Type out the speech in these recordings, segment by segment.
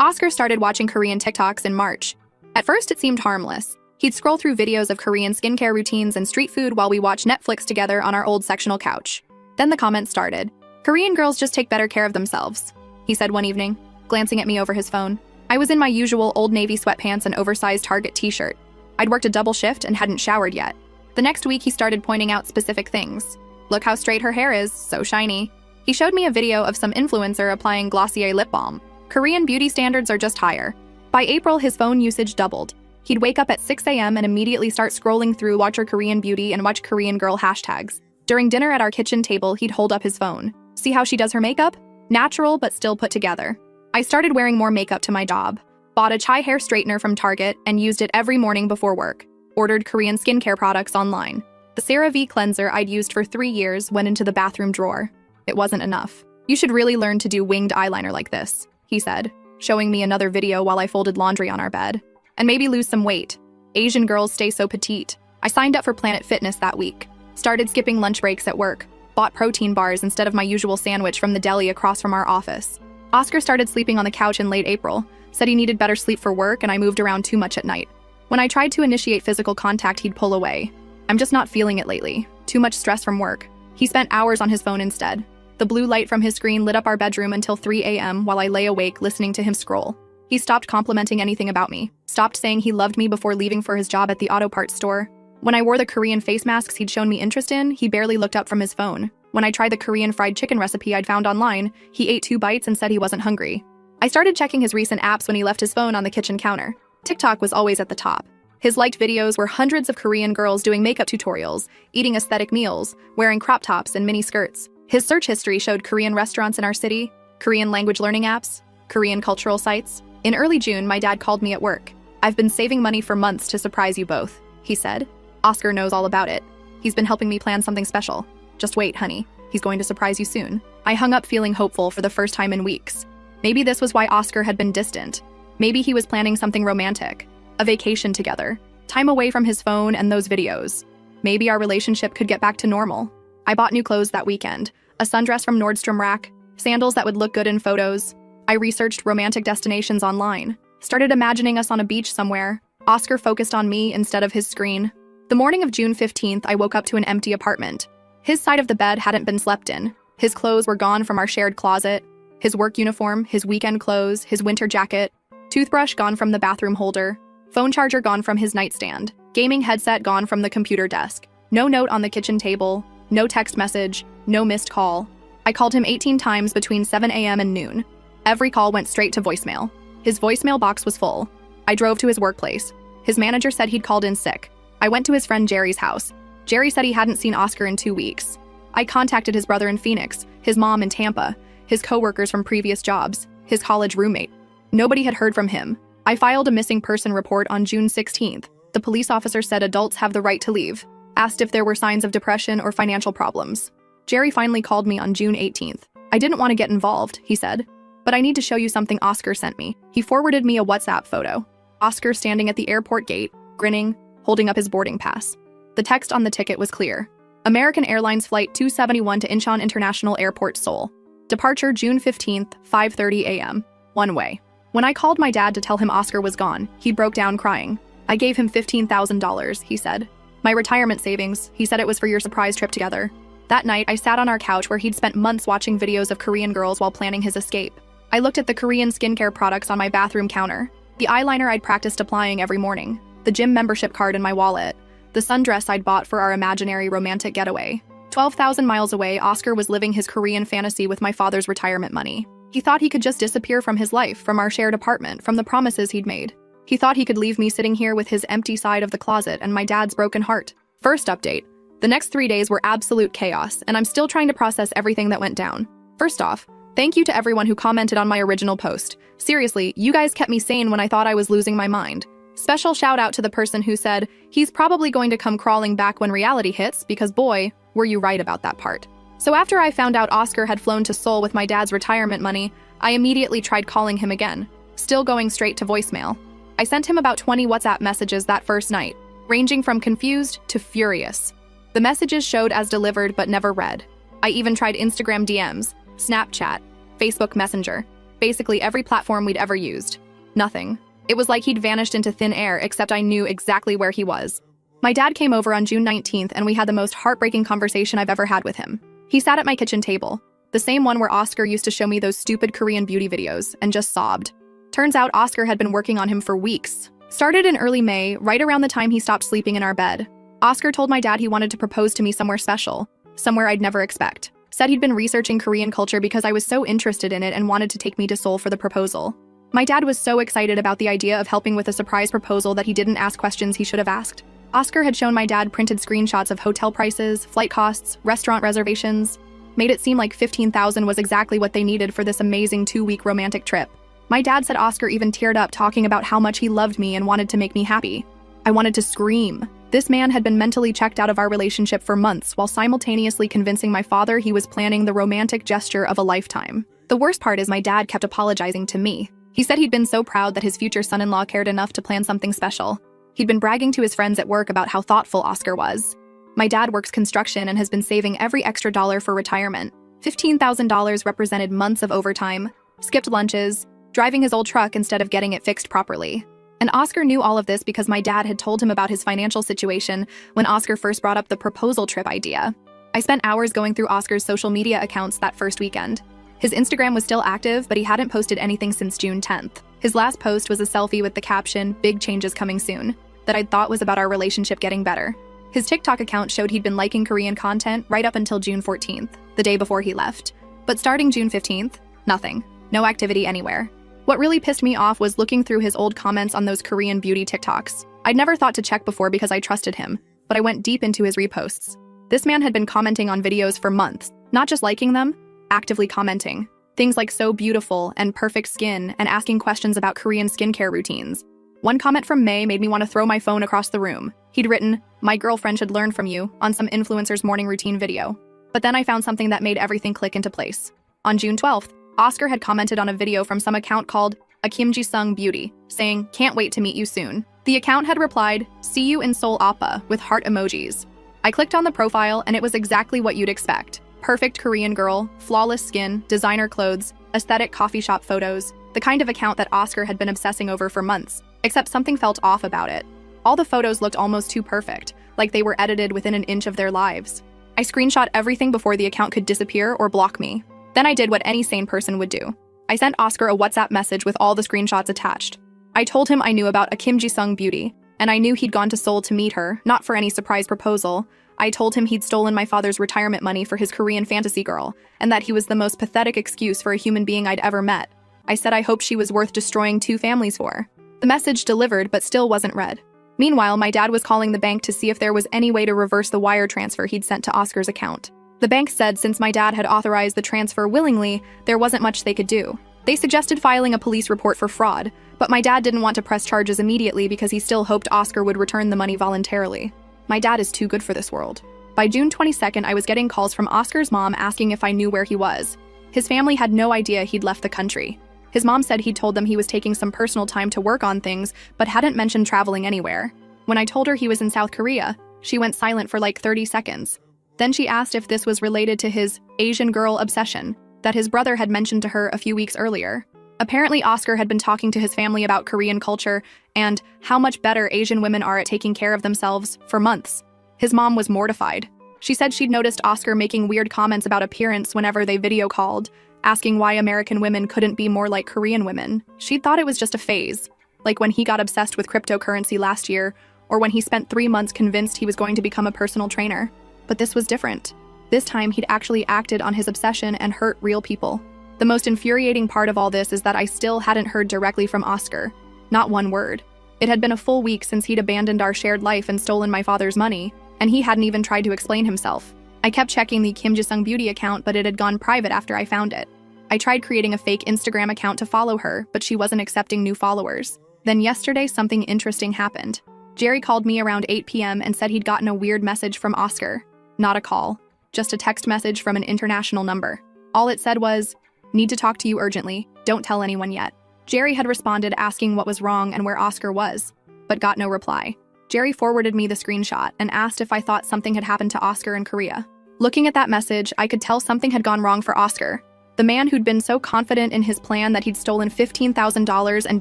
Oscar started watching Korean TikToks in March. At first, it seemed harmless. He'd scroll through videos of Korean skincare routines and street food while we watched Netflix together on our old sectional couch. Then the comments started. "Korean girls just take better care of themselves," he said one evening, glancing at me over his phone. I was in my usual Old Navy sweatpants and oversized Target t-shirt. I'd worked a double shift and hadn't showered yet. The next week, he started pointing out specific things. "Look how straight her hair is, so shiny." He showed me a video of some influencer applying Glossier lip balm. Korean beauty standards are just higher. By April, his phone usage doubled. He'd wake up at 6 a.m. and immediately start scrolling through Watch Her Korean Beauty and Watch Korean Girl hashtags. During dinner at our kitchen table, he'd hold up his phone. "See how she does her makeup? Natural, but still put together." I started wearing more makeup to my job. Bought a chai hair straightener from Target and used it every morning before work. Ordered Korean skincare products online. The CeraVe cleanser I'd used for 3 years went into the bathroom drawer. It wasn't enough. "You should really learn to do winged eyeliner like this," he said, showing me another video while I folded laundry on our bed. "And maybe lose some weight. Asian girls stay so petite." I signed up for Planet Fitness that week. Started skipping lunch breaks at work. Bought protein bars instead of my usual sandwich from the deli across from our office. Oscar started sleeping on the couch in late April, said he needed better sleep for work, and I moved around too much at night. When I tried to initiate physical contact, he'd pull away. "I'm just not feeling it lately. Too much stress from work." He spent hours on his phone instead. The blue light from his screen lit up our bedroom until 3 a.m. while I lay awake listening to him scroll. He stopped complimenting anything about me, stopped saying he loved me before leaving for his job at the auto parts store. When I wore the Korean face masks he'd shown me interest in, he barely looked up from his phone. When I tried the Korean fried chicken recipe I'd found online, he ate 2 bites and said he wasn't hungry. I started checking his recent apps when he left his phone on the kitchen counter. TikTok was always at the top. His liked videos were hundreds of Korean girls doing makeup tutorials, eating aesthetic meals, wearing crop tops and mini skirts. His search history showed Korean restaurants in our city, Korean language learning apps, Korean cultural sites. In early June, my dad called me at work. "I've been saving money for months to surprise you both," he said. "Oscar knows all about it. He's been helping me plan something special. Just wait, honey. He's going to surprise you soon." I hung up feeling hopeful for the first time in weeks. Maybe this was why Oscar had been distant. Maybe he was planning something romantic. A vacation together. Time away from his phone and those videos. Maybe our relationship could get back to normal. I bought new clothes that weekend. A sundress from Nordstrom Rack. Sandals that would look good in photos. I researched romantic destinations online. Started imagining us on a beach somewhere. Oscar focused on me instead of his screen. The morning of June 15th, I woke up to an empty apartment. His side of the bed hadn't been slept in. His clothes were gone from our shared closet. His work uniform, his weekend clothes, his winter jacket. Toothbrush gone from the bathroom holder. Phone charger gone from his nightstand. Gaming headset gone from the computer desk. No note on the kitchen table. No text message. No missed call. I called him 18 times between 7 a.m. and noon. Every call went straight to voicemail. His voicemail box was full. I drove to his workplace. His manager said he'd called in sick. I went to his friend Jerry's house. Jerry said he hadn't seen Oscar in 2 weeks. I contacted his brother in Phoenix, his mom in Tampa, his coworkers from previous jobs, his college roommate. Nobody had heard from him. I filed a missing person report on June 16th. The police officer said adults have the right to leave. Asked if there were signs of depression or financial problems. Jerry finally called me on June 18th. "I didn't want to get involved," he said, "but I need to show you something Oscar sent me." He forwarded me a WhatsApp photo. Oscar standing at the airport gate, grinning, holding up his boarding pass. The text on the ticket was clear. American Airlines Flight 271 to Incheon International Airport, Seoul. Departure June 15th, 5:30 a.m. One way. When I called my dad to tell him Oscar was gone, he broke down crying. "I gave him $15,000, he said. "My retirement savings," he said. "It was for your surprise trip together." That night, I sat on our couch where he'd spent months watching videos of Korean girls while planning his escape. I looked at the Korean skincare products on my bathroom counter, the eyeliner I'd practiced applying every morning, the gym membership card in my wallet, the sundress I'd bought for our imaginary romantic getaway. 12,000 miles away, Oscar was living his Korean fantasy with my father's retirement money. He thought he could just disappear from his life, from our shared apartment, from the promises he'd made. He thought he could leave me sitting here with his empty side of the closet and my dad's broken heart. First update. The next 3 days were absolute chaos, and I'm still trying to process everything that went down. First off, thank you to everyone who commented on my original post. Seriously, you guys kept me sane when I thought I was losing my mind. Special shout out to the person who said, "He's probably going to come crawling back when reality hits, because boy, were you right about that part." So after I found out Oscar had flown to Seoul with my dad's retirement money, I immediately tried calling him again, still going straight to voicemail. I sent him about 20 WhatsApp messages that first night, ranging from confused to furious. The messages showed as delivered but never read. I even tried Instagram DMs, Snapchat, Facebook Messenger. basically every platform we'd ever used. Nothing. It was like he'd vanished into thin air, except I knew exactly where he was. My dad came over on June 19th, and we had the most heartbreaking conversation I've ever had with him. He sat at my kitchen table, the same one where Oscar used to show me those stupid Korean beauty videos, and just sobbed. Turns out Oscar had been working on him for weeks. Started in early May, right around the time he stopped sleeping in our bed. Oscar told my dad he wanted to propose to me somewhere special, somewhere I'd never expect. Said he'd been researching Korean culture because I was so interested in it and wanted to take me to Seoul for the proposal. My dad was so excited about the idea of helping with a surprise proposal that he didn't ask questions he should have asked. Oscar had shown my dad printed screenshots of hotel prices, flight costs, restaurant reservations, made it seem like $15,000 was exactly what they needed for this amazing 2-week romantic trip. My dad said Oscar even teared up talking about how much he loved me and wanted to make me happy. I wanted to scream. This man had been mentally checked out of our relationship for months while simultaneously convincing my father he was planning the romantic gesture of a lifetime. The worst part is my dad kept apologizing to me. He said he'd been so proud that his future son-in-law cared enough to plan something special. He'd been bragging to his friends at work about how thoughtful Oscar was. My dad works construction and has been saving every extra dollar for retirement. $15,000 represented months of overtime, skipped lunches, driving his old truck instead of getting it fixed properly. And Oscar knew all of this because my dad had told him about his financial situation when Oscar first brought up the proposal trip idea. I spent hours going through Oscar's social media accounts that first weekend. His Instagram was still active, but he hadn't posted anything since June 10th. His last post was a selfie with the caption, "Big changes coming soon," that I'd thought was about our relationship getting better. His TikTok account showed he'd been liking Korean content right up until June 14th, the day before he left. But starting June 15th, nothing. No activity anywhere. What really pissed me off was looking through his old comments on those Korean beauty TikToks. I'd never thought to check before because I trusted him, but I went deep into his reposts. This man had been commenting on videos for months, not just liking them, actively commenting. Things like "so beautiful" and "perfect skin," and asking questions about Korean skincare routines. One comment from May made me want to throw my phone across the room. He'd written, "My girlfriend should learn from you," on some influencer's morning routine video. But then I found something that made everything click into place. On June 12th, Oscar had commented on a video from some account called A Kim Ji-sung Beauty, saying, "Can't wait to meet you soon." The account had replied, "See you in Seoul Oppa," with heart emojis. I clicked on the profile and it was exactly what you'd expect. Perfect Korean girl, flawless skin, designer clothes, aesthetic coffee shop photos, the kind of account that Oscar had been obsessing over for months, except something felt off about it. All the photos looked almost too perfect, like they were edited within an inch of their lives. I screenshot everything before the account could disappear or block me. Then I did what any sane person would do. I sent Oscar a WhatsApp message with all the screenshots attached. I told him I knew about a Kim Ji-sung Beauty, and I knew he'd gone to Seoul to meet her, not for any surprise proposal. I told him he'd stolen my father's retirement money for his Korean fantasy girl, and that he was the most pathetic excuse for a human being I'd ever met. I said I hoped she was worth destroying 2 families for. The message delivered, but still wasn't read. Meanwhile, my dad was calling the bank to see if there was any way to reverse the wire transfer he'd sent to Oscar's account. The bank said since my dad had authorized the transfer willingly, there wasn't much they could do. They suggested filing a police report for fraud, but my dad didn't want to press charges immediately because he still hoped Oscar would return the money voluntarily. My dad is too good for this world. By June 22nd, I was getting calls from Oscar's mom asking if I knew where he was. His family had no idea he'd left the country. His mom said he'd told them he was taking some personal time to work on things, but hadn't mentioned traveling anywhere. When I told her he was in South Korea, she went silent for like 30 seconds. Then she asked if this was related to his Asian girl obsession that his brother had mentioned to her a few weeks earlier. Apparently, Oscar had been talking to his family about Korean culture and how much better Asian women are at taking care of themselves for months. His mom was mortified. She said she'd noticed Oscar making weird comments about appearance whenever they video called, asking why American women couldn't be more like Korean women. She'd thought it was just a phase, like when he got obsessed with cryptocurrency last year, or when he spent 3 months convinced he was going to become a personal trainer. But this was different. This time, he'd actually acted on his obsession and hurt real people. The most infuriating part of all this is that I still hadn't heard directly from Oscar. Not one word. It had been a full week since he'd abandoned our shared life and stolen my father's money, and he hadn't even tried to explain himself. I kept checking the Kim Ji-sung Beauty account, but it had gone private after I found it. I tried creating a fake Instagram account to follow her, but she wasn't accepting new followers. Then yesterday, something interesting happened. Jerry called me around 8 p.m. and said he'd gotten a weird message from Oscar. Not a call, just a text message from an international number. All it said was, "Need to talk to you urgently, don't tell anyone yet." Jerry had responded asking what was wrong and where Oscar was, but got no reply. Jerry forwarded me the screenshot and asked if I thought something had happened to Oscar in Korea. Looking at that message, I could tell something had gone wrong for Oscar. The man who'd been so confident in his plan that he'd stolen $15,000 and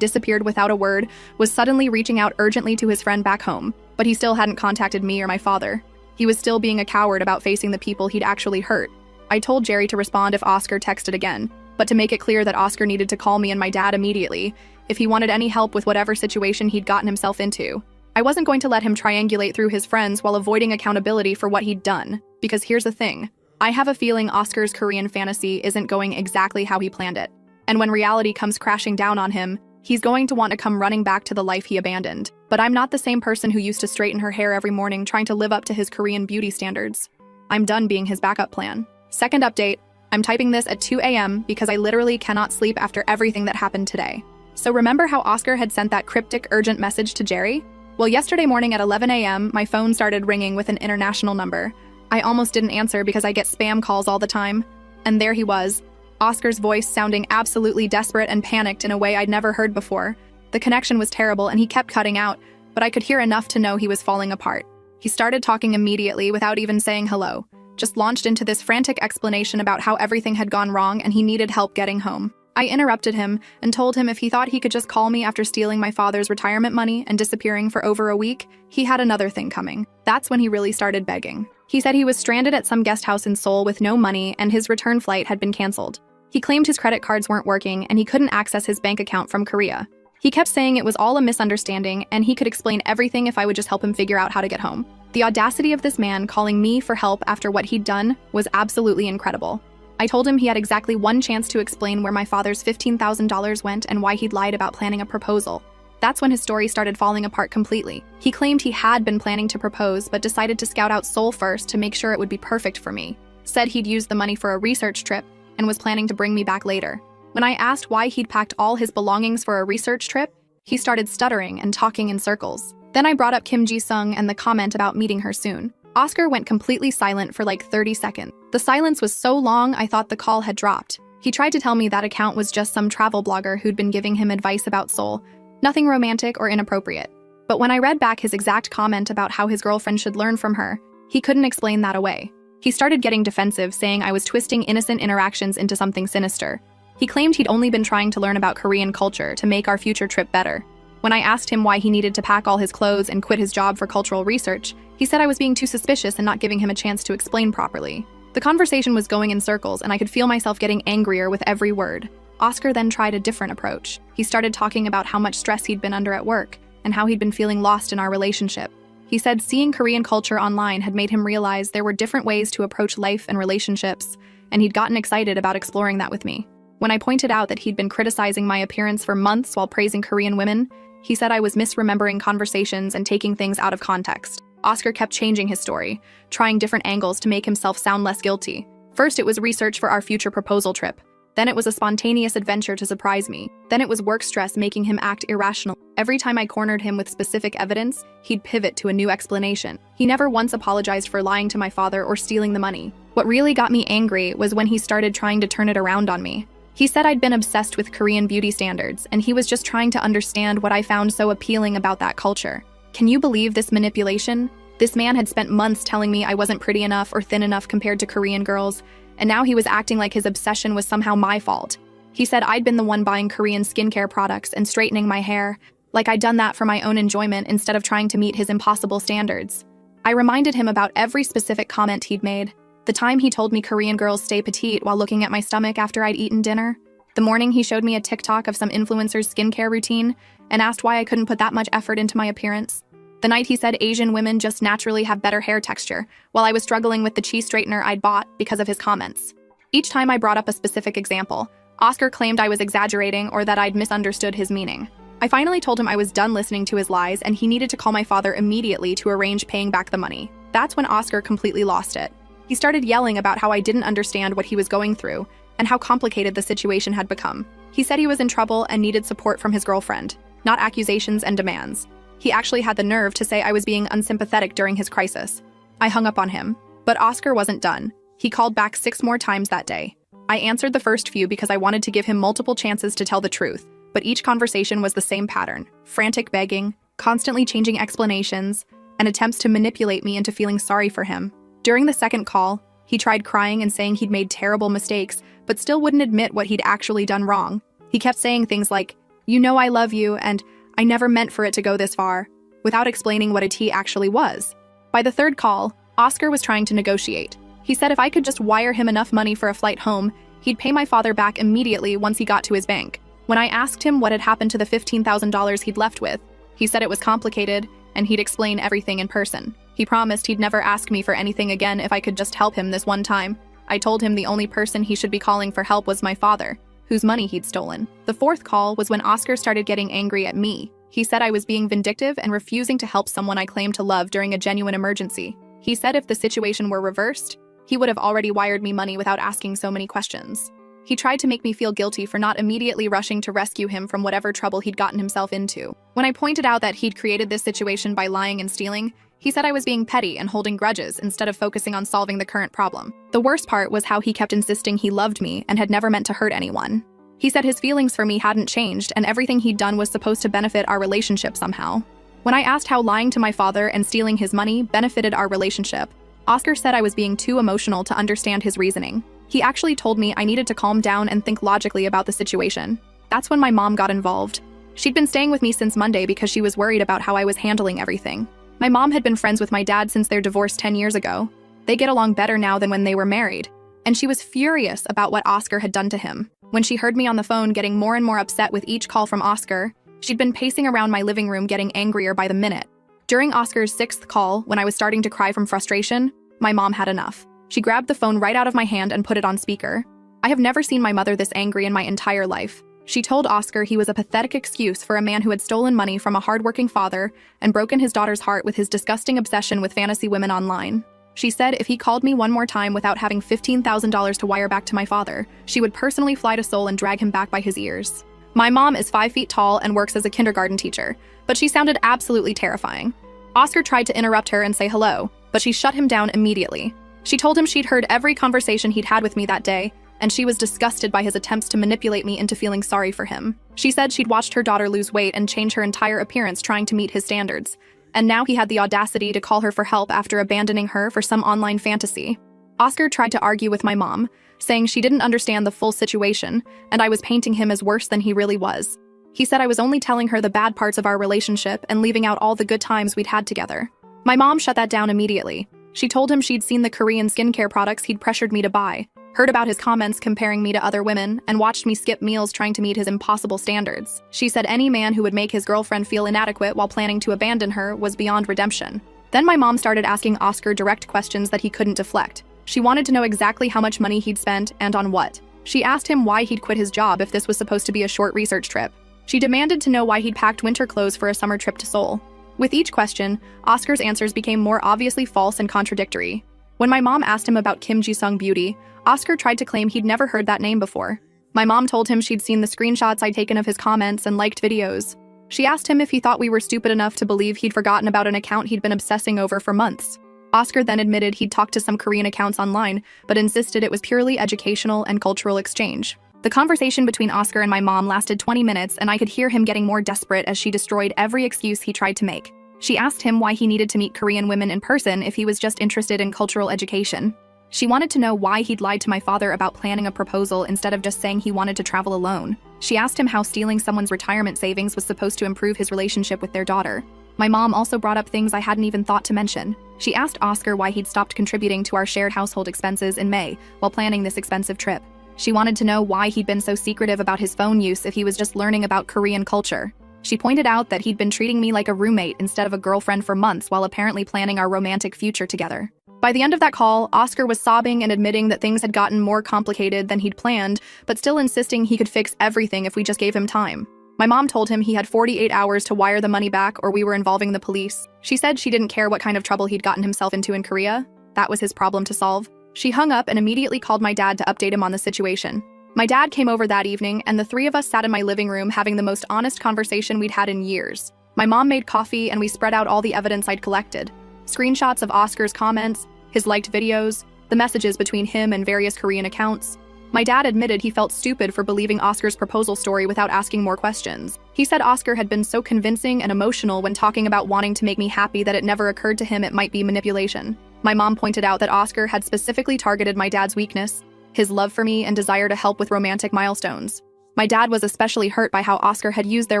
disappeared without a word was suddenly reaching out urgently to his friend back home, but he still hadn't contacted me or my father. He was still being a coward about facing the people he'd actually hurt. I told Jerry to respond if Oscar texted again, but to make it clear that Oscar needed to call me and my dad immediately if he wanted any help with whatever situation he'd gotten himself into. I wasn't going to let him triangulate through his friends while avoiding accountability for what he'd done, because here's the thing. I have a feeling Oscar's Korean fantasy isn't going exactly how he planned it. And when reality comes crashing down on him, he's going to want to come running back to the life he abandoned. But I'm not the same person who used to straighten her hair every morning trying to live up to his Korean beauty standards. I'm done being his backup plan. Second update, I'm typing this at 2 a.m. because I literally cannot sleep after everything that happened today. So remember how Oscar had sent that cryptic urgent message to Jerry? Well, yesterday morning at 11 a.m., my phone started ringing with an international number. I almost didn't answer because I get spam calls all the time. And there he was, Oscar's voice sounding absolutely desperate and panicked in a way I'd never heard before. The connection was terrible and he kept cutting out, but I could hear enough to know he was falling apart. He started talking immediately without even saying hello, just launched into this frantic explanation about how everything had gone wrong and he needed help getting home. I interrupted him and told him if he thought he could just call me after stealing my father's retirement money and disappearing for over a week, he had another thing coming. That's when he really started begging. He said he was stranded at some guest house in Seoul with no money and his return flight had been canceled. He claimed his credit cards weren't working and he couldn't access his bank account from Korea. He kept saying it was all a misunderstanding and he could explain everything if I would just help him figure out how to get home. The audacity of this man calling me for help after what he'd done was absolutely incredible. I told him he had exactly one chance to explain where my father's $15,000 went and why he'd lied about planning a proposal. That's when his story started falling apart completely. He claimed he had been planning to propose but decided to scout out Seoul first to make sure it would be perfect for me. Said he'd used the money for a research trip and was planning to bring me back later. When I asked why he'd packed all his belongings for a research trip, he started stuttering and talking in circles. Then I brought up Kim Ji-sung and the comment about meeting her soon. Oscar went completely silent for like 30 seconds. The silence was so long I thought the call had dropped. He tried to tell me that account was just some travel blogger who'd been giving him advice about Seoul, nothing romantic or inappropriate. But when I read back his exact comment about how his girlfriend should learn from her, he couldn't explain that away. He started getting defensive, saying I was twisting innocent interactions into something sinister. He claimed he'd only been trying to learn about Korean culture to make our future trip better. When I asked him why he needed to pack all his clothes and quit his job for cultural research, he said I was being too suspicious and not giving him a chance to explain properly. The conversation was going in circles and I could feel myself getting angrier with every word. Oscar then tried a different approach. He started talking about how much stress he'd been under at work and how he'd been feeling lost in our relationship. He said seeing Korean culture online had made him realize there were different ways to approach life and relationships, and he'd gotten excited about exploring that with me. When I pointed out that he'd been criticizing my appearance for months while praising Korean women, he said I was misremembering conversations and taking things out of context. Oscar kept changing his story, trying different angles to make himself sound less guilty. First, it was research for our future proposal trip. Then it was a spontaneous adventure to surprise me. Then it was work stress making him act irrational. Every time I cornered him with specific evidence, he'd pivot to a new explanation. He never once apologized for lying to my father or stealing the money. What really got me angry was when he started trying to turn it around on me. He said I'd been obsessed with Korean beauty standards, and he was just trying to understand what I found so appealing about that culture. Can you believe this manipulation? This man had spent months telling me I wasn't pretty enough or thin enough compared to Korean girls, and now he was acting like his obsession was somehow my fault. He said I'd been the one buying Korean skincare products and straightening my hair, like I'd done that for my own enjoyment instead of trying to meet his impossible standards. I reminded him about every specific comment he'd made. The time he told me Korean girls stay petite while looking at my stomach after I'd eaten dinner. The morning he showed me a TikTok of some influencer's skincare routine and asked why I couldn't put that much effort into my appearance. The night he said Asian women just naturally have better hair texture, while I was struggling with the cheese straightener I'd bought because of his comments. Each time I brought up a specific example, Oscar claimed I was exaggerating or that I'd misunderstood his meaning. I finally told him I was done listening to his lies and he needed to call my father immediately to arrange paying back the money. That's when Oscar completely lost it. He started yelling about how I didn't understand what he was going through and how complicated the situation had become. He said he was in trouble and needed support from his girlfriend, not accusations and demands. He actually had the nerve to say I was being unsympathetic during his crisis. I hung up on him, but Oscar wasn't done. He called back 6 more times that day. I answered the first few because I wanted to give him multiple chances to tell the truth, but each conversation was the same pattern: frantic begging, constantly changing explanations, and attempts to manipulate me into feeling sorry for him. During the second call, He tried crying and saying he'd made terrible mistakes, but still wouldn't admit what he'd actually done wrong. He kept saying things like, "You know I love you," and "I never meant for it to go this far," without explaining what a tea actually was. By the third call, Oscar was trying to negotiate. He said if I could just wire him enough money for a flight home, he'd pay my father back immediately once he got to his bank. When I asked him what had happened to the $15,000 he'd left with, he said it was complicated and he'd explain everything in person. He promised he'd never ask me for anything again if I could just help him this one time. I told him the only person he should be calling for help was my father, whose money he'd stolen. The fourth call was when Oscar started getting angry at me. He said I was being vindictive and refusing to help someone I claimed to love during a genuine emergency. He said if the situation were reversed, he would have already wired me money without asking so many questions. He tried to make me feel guilty for not immediately rushing to rescue him from whatever trouble he'd gotten himself into. When I pointed out that he'd created this situation by lying and stealing, he said I was being petty and holding grudges instead of focusing on solving the current problem. The worst part was how he kept insisting he loved me and had never meant to hurt anyone. He said his feelings for me hadn't changed and everything he'd done was supposed to benefit our relationship somehow. When I asked how lying to my father and stealing his money benefited our relationship, Oscar said I was being too emotional to understand his reasoning. He actually told me I needed to calm down and think logically about the situation. That's when my mom got involved. She'd been staying with me since Monday because she was worried about how I was handling everything. My mom had been friends with my dad since their divorce 10 years ago. They get along better now than when they were married. And she was furious about what Oscar had done to him. When she heard me on the phone getting more and more upset with each call from Oscar, she'd been pacing around my living room getting angrier by the minute. During Oscar's sixth call, when I was starting to cry from frustration, my mom had enough. She grabbed the phone right out of my hand and put it on speaker. I have never seen my mother this angry in my entire life. She told Oscar he was a pathetic excuse for a man who had stolen money from a hardworking father and broken his daughter's heart with his disgusting obsession with fantasy women online. She said if he called me one more time without having $15,000 to wire back to my father, she would personally fly to Seoul and drag him back by his ears. My mom is 5 feet tall and works as a kindergarten teacher, but she sounded absolutely terrifying. Oscar tried to interrupt her and say hello, but she shut him down immediately. She told him she'd heard every conversation he'd had with me that day, and she was disgusted by his attempts to manipulate me into feeling sorry for him. She said she'd watched her daughter lose weight and change her entire appearance trying to meet his standards, and now he had the audacity to call her for help after abandoning her for some online fantasy. Oscar tried to argue with my mom, saying she didn't understand the full situation, and I was painting him as worse than he really was. He said I was only telling her the bad parts of our relationship and leaving out all the good times we'd had together. My mom shut that down immediately. She told him she'd seen the Korean skincare products he'd pressured me to buy, heard about his comments comparing me to other women, and watched me skip meals trying to meet his impossible standards. She said any man who would make his girlfriend feel inadequate while planning to abandon her was beyond redemption. Then my mom started asking Oscar direct questions that he couldn't deflect. She wanted to know exactly how much money he'd spent and on what. She asked him why he'd quit his job if this was supposed to be a short research trip. She demanded to know why he'd packed winter clothes for a summer trip to Seoul. With each question, Oscar's answers became more obviously false and contradictory. When my mom asked him about Kim Ji-sung Beauty, Oscar tried to claim he'd never heard that name before. My mom told him she'd seen the screenshots I'd taken of his comments and liked videos. She asked him if he thought we were stupid enough to believe he'd forgotten about an account he'd been obsessing over for months. Oscar then admitted he'd talked to some Korean accounts online, but insisted it was purely educational and cultural exchange. The conversation between Oscar and my mom lasted 20 minutes, and I could hear him getting more desperate as she destroyed every excuse he tried to make. She asked him why he needed to meet Korean women in person if he was just interested in cultural education. She wanted to know why he'd lied to my father about planning a proposal instead of just saying he wanted to travel alone. She asked him how stealing someone's retirement savings was supposed to improve his relationship with their daughter. My mom also brought up things I hadn't even thought to mention. She asked Oscar why he'd stopped contributing to our shared household expenses in May while planning this expensive trip. She wanted to know why he'd been so secretive about his phone use if he was just learning about Korean culture. She pointed out that he'd been treating me like a roommate instead of a girlfriend for months while apparently planning our romantic future together. By the end of that call, Oscar was sobbing and admitting that things had gotten more complicated than he'd planned, but still insisting he could fix everything if we just gave him time. My mom told him he had 48 hours to wire the money back or we were involving the police. She said she didn't care what kind of trouble he'd gotten himself into in Korea. That was his problem to solve. She hung up and immediately called my dad to update him on the situation. My dad came over that evening, and the three of us sat in my living room having the most honest conversation we'd had in years. My mom made coffee, and we spread out all the evidence I'd collected. Screenshots of Oscar's comments, his liked videos, the messages between him and various Korean accounts. My dad admitted he felt stupid for believing Oscar's proposal story without asking more questions. He said Oscar had been so convincing and emotional when talking about wanting to make me happy that it never occurred to him it might be manipulation. My mom pointed out that Oscar had specifically targeted my dad's weakness, his love for me and desire to help with romantic milestones. My dad was especially hurt by how Oscar had used their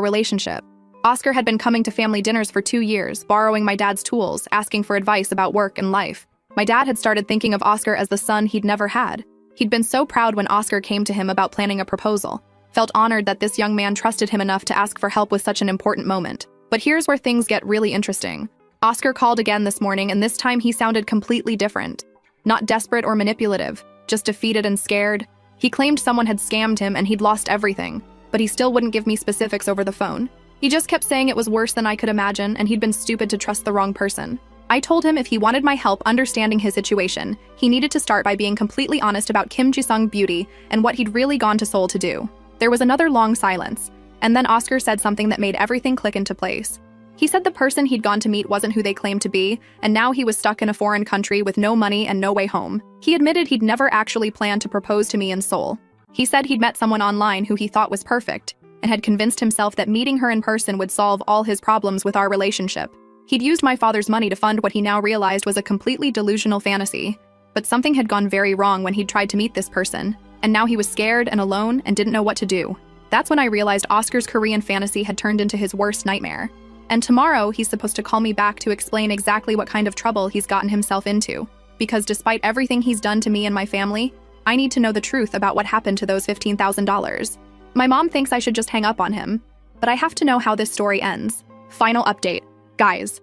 relationship. Oscar had been coming to family dinners for 2 years, borrowing my dad's tools, asking for advice about work and life. My dad had started thinking of Oscar as the son he'd never had. He'd been so proud when Oscar came to him about planning a proposal, felt honored that this young man trusted him enough to ask for help with such an important moment. But here's where things get really interesting. Oscar called again this morning, and this time he sounded completely different. Not desperate or manipulative, just defeated and scared. He claimed someone had scammed him and he'd lost everything, but he still wouldn't give me specifics over the phone. He just kept saying it was worse than I could imagine and he'd been stupid to trust the wrong person. I told him if he wanted my help understanding his situation, he needed to start by being completely honest about Kim Ji-sung Beauty and what he'd really gone to Seoul to do. There was another long silence, and then Oscar said something that made everything click into place. He said the person he'd gone to meet wasn't who they claimed to be, and now he was stuck in a foreign country with no money and no way home. He admitted he'd never actually planned to propose to me in Seoul. He said he'd met someone online who he thought was perfect, and had convinced himself that meeting her in person would solve all his problems with our relationship. He'd used my father's money to fund what he now realized was a completely delusional fantasy. But something had gone very wrong when he'd tried to meet this person, and now he was scared and alone and didn't know what to do. That's when I realized Oscar's Korean fantasy had turned into his worst nightmare. And tomorrow, he's supposed to call me back to explain exactly what kind of trouble he's gotten himself into. Because despite everything he's done to me and my family, I need to know the truth about what happened to those $15,000. My mom thinks I should just hang up on him, but I have to know how this story ends. Final update. Guys,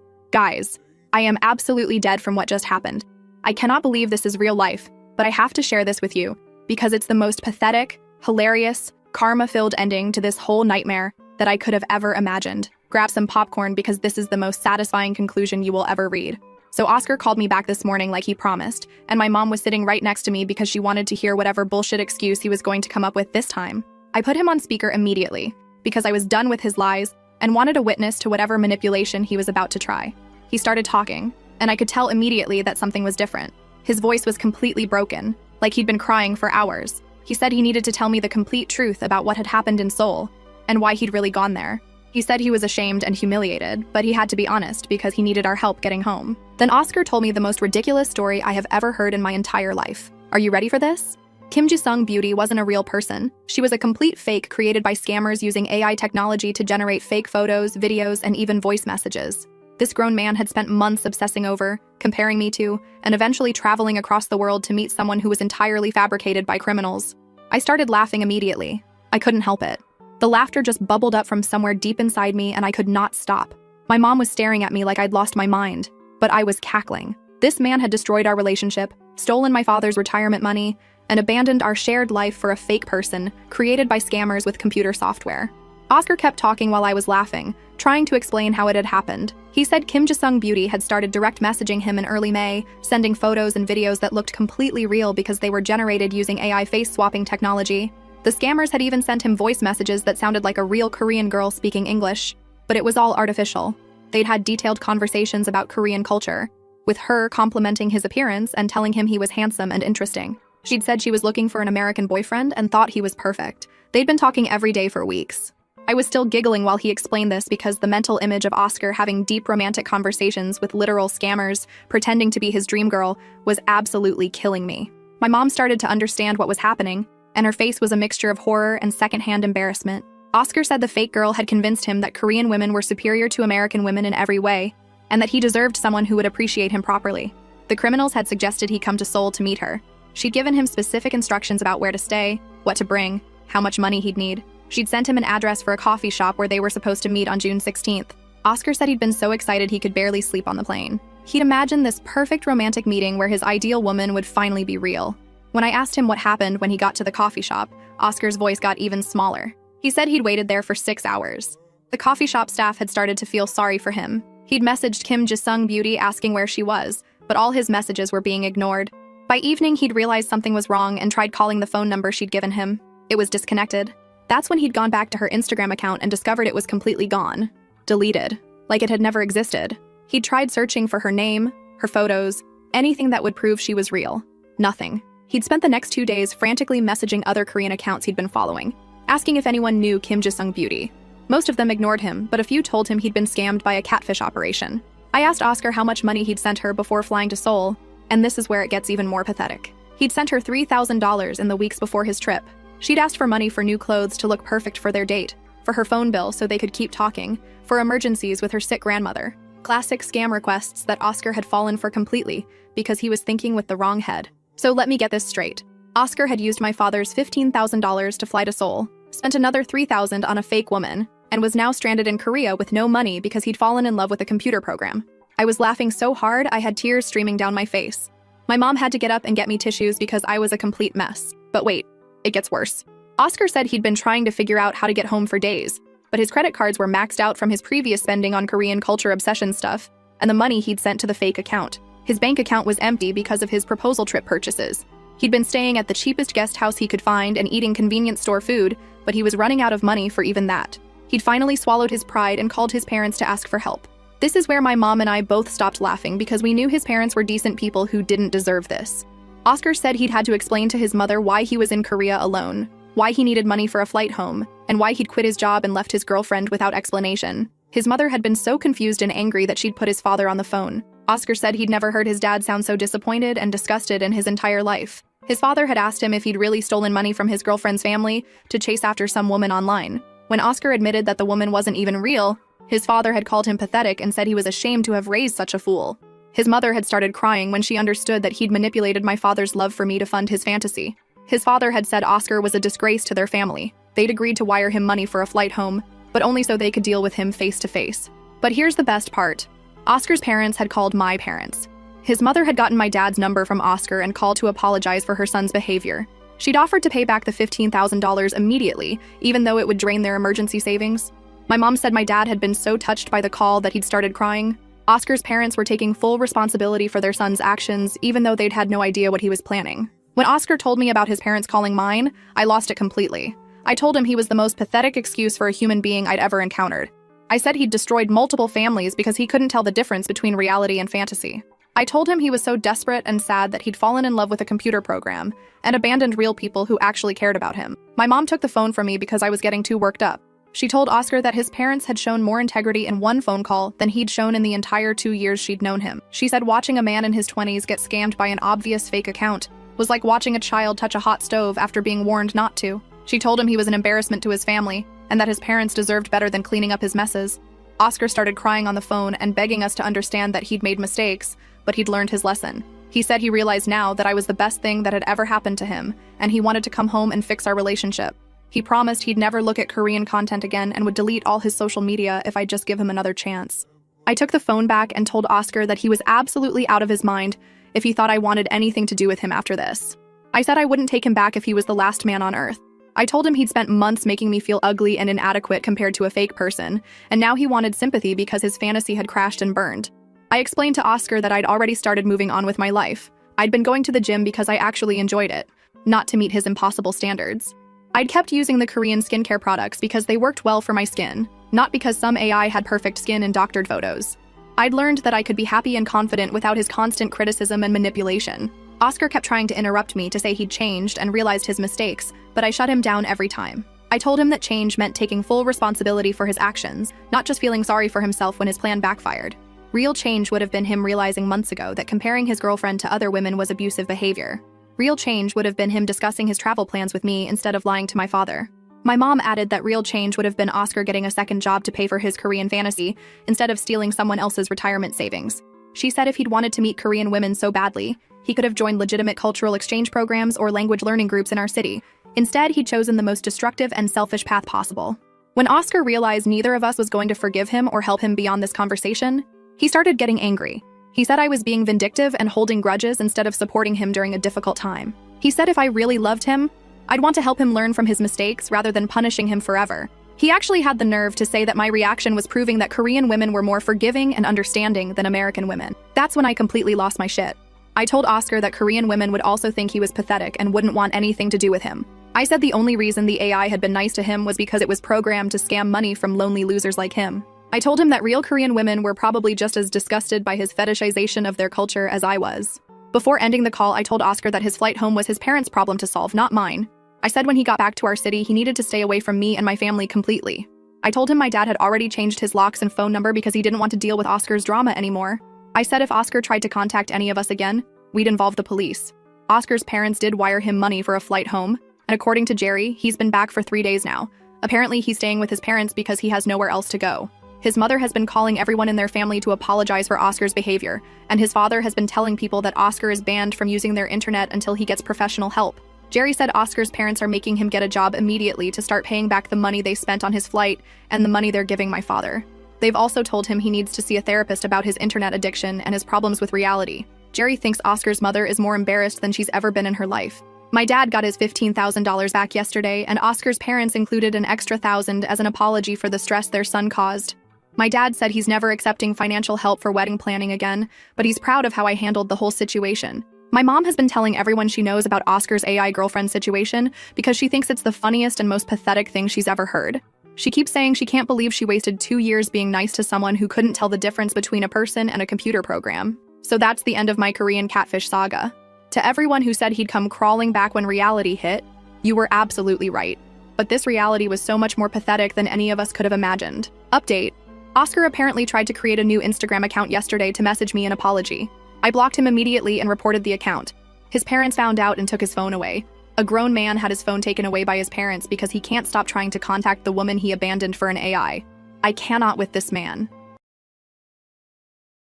I am absolutely dead from what just happened. I cannot believe this is real life, but I have to share this with you, because it's the most pathetic, hilarious, karma-filled ending to this whole nightmare that I could have ever imagined. Grab some popcorn because this is the most satisfying conclusion you will ever read. So Oscar called me back this morning like he promised, and my mom was sitting right next to me because she wanted to hear whatever bullshit excuse he was going to come up with this time. I put him on speaker immediately, because I was done with his lies and wanted a witness to whatever manipulation he was about to try. He started talking, and I could tell immediately that something was different. His voice was completely broken, like he'd been crying for hours. He said he needed to tell me the complete truth about what had happened in Seoul, and why he'd really gone there. He said he was ashamed and humiliated, but he had to be honest because he needed our help getting home. Then Oscar told me the most ridiculous story I have ever heard in my entire life. Are you ready for this? Kim Ji-sung Beauty wasn't a real person. She was a complete fake created by scammers using AI technology to generate fake photos, videos, and even voice messages. This grown man had spent months obsessing over, comparing me to, and eventually traveling across the world to meet someone who was entirely fabricated by criminals. I started laughing immediately. I couldn't help it. The laughter just bubbled up from somewhere deep inside me and I could not stop. My mom was staring at me like I'd lost my mind, but I was cackling. This man had destroyed our relationship, stolen my father's retirement money, and abandoned our shared life for a fake person created by scammers with computer software. Oscar kept talking while I was laughing, trying to explain how it had happened. He said Kim Ji-sung Beauty had started direct messaging him in early May, sending photos and videos that looked completely real because they were generated using AI face-swapping technology. The scammers had even sent him voice messages that sounded like a real Korean girl speaking English, but it was all artificial. They'd had detailed conversations about Korean culture, with her complimenting his appearance and telling him he was handsome and interesting. She'd said she was looking for an American boyfriend and thought he was perfect. They'd been talking every day for weeks. I was still giggling while he explained this because the mental image of Oscar having deep romantic conversations with literal scammers pretending to be his dream girl was absolutely killing me. My mom started to understand what was happening, and her face was a mixture of horror and secondhand embarrassment. Oscar said the fake girl had convinced him that Korean women were superior to American women in every way, and that he deserved someone who would appreciate him properly. The criminals had suggested he come to Seoul to meet her. She'd given him specific instructions about where to stay, what to bring, how much money he'd need. She'd sent him an address for a coffee shop where they were supposed to meet on June 16th. Oscar said he'd been so excited he could barely sleep on the plane. He'd imagined this perfect romantic meeting where his ideal woman would finally be real. When I asked him what happened when he got to the coffee shop, Oscar's voice got even smaller. He said he'd waited there for 6 hours. The coffee shop staff had started to feel sorry for him. He'd messaged Kim Ji-sung Beauty asking where she was, but all his messages were being ignored. By evening, he'd realized something was wrong and tried calling the phone number she'd given him. It was disconnected. That's when he'd gone back to her Instagram account and discovered it was completely gone. Deleted. Like it had never existed. He'd tried searching for her name, her photos, anything that would prove she was real. Nothing. He'd spent the next 2 days frantically messaging other Korean accounts he'd been following, asking if anyone knew Kim Ji-sung Beauty. Most of them ignored him, but a few told him he'd been scammed by a catfish operation. I asked Oscar how much money he'd sent her before flying to Seoul, And this is where it gets even more pathetic. He'd sent her $3,000 in the weeks before his trip. She'd asked for money for new clothes to look perfect for their date, for her phone bill so they could keep talking, for emergencies with her sick grandmother. Classic scam requests that Oscar had fallen for completely because he was thinking with the wrong head. So let me get this straight. Oscar had used my father's $15,000 to fly to Seoul, spent another $3,000 on a fake woman, and was now stranded in Korea with no money because he'd fallen in love with a computer program. I was laughing so hard I had tears streaming down my face. My mom had to get up and get me tissues because I was a complete mess. But wait, it gets worse. Oscar said he'd been trying to figure out how to get home for days, but his credit cards were maxed out from his previous spending on Korean culture obsession stuff, and the money he'd sent to the fake account. His bank account was empty because of his proposal trip purchases. He'd been staying at the cheapest guest house he could find and eating convenience store food, but he was running out of money for even that. He'd finally swallowed his pride and called his parents to ask for help. This is where my mom and I both stopped laughing because we knew his parents were decent people who didn't deserve this. Oscar said he'd had to explain to his mother why he was in Korea alone, why he needed money for a flight home, and why he'd quit his job and left his girlfriend without explanation. His mother had been so confused and angry that she'd put his father on the phone. Oscar said he'd never heard his dad sound so disappointed and disgusted in his entire life. His father had asked him if he'd really stolen money from his girlfriend's family to chase after some woman online. When Oscar admitted that the woman wasn't even real, his father had called him pathetic and said he was ashamed to have raised such a fool. His mother had started crying when she understood that he'd manipulated my father's love for me to fund his fantasy. His father had said Oscar was a disgrace to their family. They'd agreed to wire him money for a flight home, but only so they could deal with him face to face. But here's the best part. Oscar's parents had called my parents. His mother had gotten my dad's number from Oscar and called to apologize for her son's behavior. She'd offered to pay back the $15,000 immediately, even though it would drain their emergency savings. My mom said my dad had been so touched by the call that he'd started crying. Oscar's parents were taking full responsibility for their son's actions, even though they'd had no idea what he was planning. When Oscar told me about his parents calling mine, I lost it completely. I told him he was the most pathetic excuse for a human being I'd ever encountered. I said he'd destroyed multiple families because he couldn't tell the difference between reality and fantasy. I told him he was so desperate and sad that he'd fallen in love with a computer program and abandoned real people who actually cared about him. My mom took the phone from me because I was getting too worked up. She told Oscar that his parents had shown more integrity in one phone call than he'd shown in the entire 2 years she'd known him. She said watching a man in his 20s get scammed by an obvious fake account was like watching a child touch a hot stove after being warned not to. She told him he was an embarrassment to his family and that his parents deserved better than cleaning up his messes. Oscar started crying on the phone and begging us to understand that he'd made mistakes, but he'd learned his lesson. He said he realized now that I was the best thing that had ever happened to him, and he wanted to come home and fix our relationship. He promised he'd never look at Korean content again and would delete all his social media if I'd just give him another chance. I took the phone back and told Oscar that he was absolutely out of his mind if he thought I wanted anything to do with him after this. I said I wouldn't take him back if he was the last man on earth. I told him he'd spent months making me feel ugly and inadequate compared to a fake person, and now he wanted sympathy because his fantasy had crashed and burned. I explained to Oscar that I'd already started moving on with my life. I'd been going to the gym because I actually enjoyed it, not to meet his impossible standards. I'd kept using the Korean skincare products because they worked well for my skin, not because some AI had perfect skin and doctored photos. I'd learned that I could be happy and confident without his constant criticism and manipulation. Oscar kept trying to interrupt me to say he'd changed and realized his mistakes, but I shut him down every time. I told him that change meant taking full responsibility for his actions, not just feeling sorry for himself when his plan backfired. Real change would have been him realizing months ago that comparing his girlfriend to other women was abusive behavior. Real change would have been him discussing his travel plans with me instead of lying to my father. My mom added that real change would have been Oscar getting a second job to pay for his Korean fantasy instead of stealing someone else's retirement savings. She said if he'd wanted to meet Korean women so badly, he could have joined legitimate cultural exchange programs or language learning groups in our city. Instead, he'd chosen the most destructive and selfish path possible. When Oscar realized neither of us was going to forgive him or help him beyond this conversation, he started getting angry. He said I was being vindictive and holding grudges instead of supporting him during a difficult time. He said if I really loved him, I'd want to help him learn from his mistakes rather than punishing him forever. He actually had the nerve to say that my reaction was proving that Korean women were more forgiving and understanding than American women. That's when I completely lost my shit. I told Oscar that Korean women would also think he was pathetic and wouldn't want anything to do with him. I said the only reason the AI had been nice to him was because it was programmed to scam money from lonely losers like him. I told him that real Korean women were probably just as disgusted by his fetishization of their culture as I was. Before ending the call, I told Oscar that his flight home was his parents' problem to solve, not mine. I said when he got back to our city, he needed to stay away from me and my family completely. I told him my dad had already changed his locks and phone number because he didn't want to deal with Oscar's drama anymore. I said if Oscar tried to contact any of us again, we'd involve the police. Oscar's parents did wire him money for a flight home, and according to Jerry, he's been back for 3 days now. Apparently, he's staying with his parents because he has nowhere else to go. His mother has been calling everyone in their family to apologize for Oscar's behavior, and his father has been telling people that Oscar is banned from using their internet until he gets professional help. Jerry said Oscar's parents are making him get a job immediately to start paying back the money they spent on his flight and the money they're giving my father. They've also told him he needs to see a therapist about his internet addiction and his problems with reality. Jerry thinks Oscar's mother is more embarrassed than she's ever been in her life. My dad got his $15,000 back yesterday, and Oscar's parents included an extra $1,000 as an apology for the stress their son caused. My dad said he's never accepting financial help for wedding planning again, but he's proud of how I handled the whole situation. My mom has been telling everyone she knows about Oscar's AI girlfriend situation because she thinks it's the funniest and most pathetic thing she's ever heard. She keeps saying she can't believe she wasted 2 years being nice to someone who couldn't tell the difference between a person and a computer program. So that's the end of my Korean catfish saga. To everyone who said he'd come crawling back when reality hit, you were absolutely right. But this reality was so much more pathetic than any of us could have imagined. Update. Oscar apparently tried to create a new Instagram account yesterday to message me an apology. I blocked him immediately and reported the account. His parents found out and took his phone away. A grown man had his phone taken away by his parents because he can't stop trying to contact the woman he abandoned for an AI. I cannot with this man.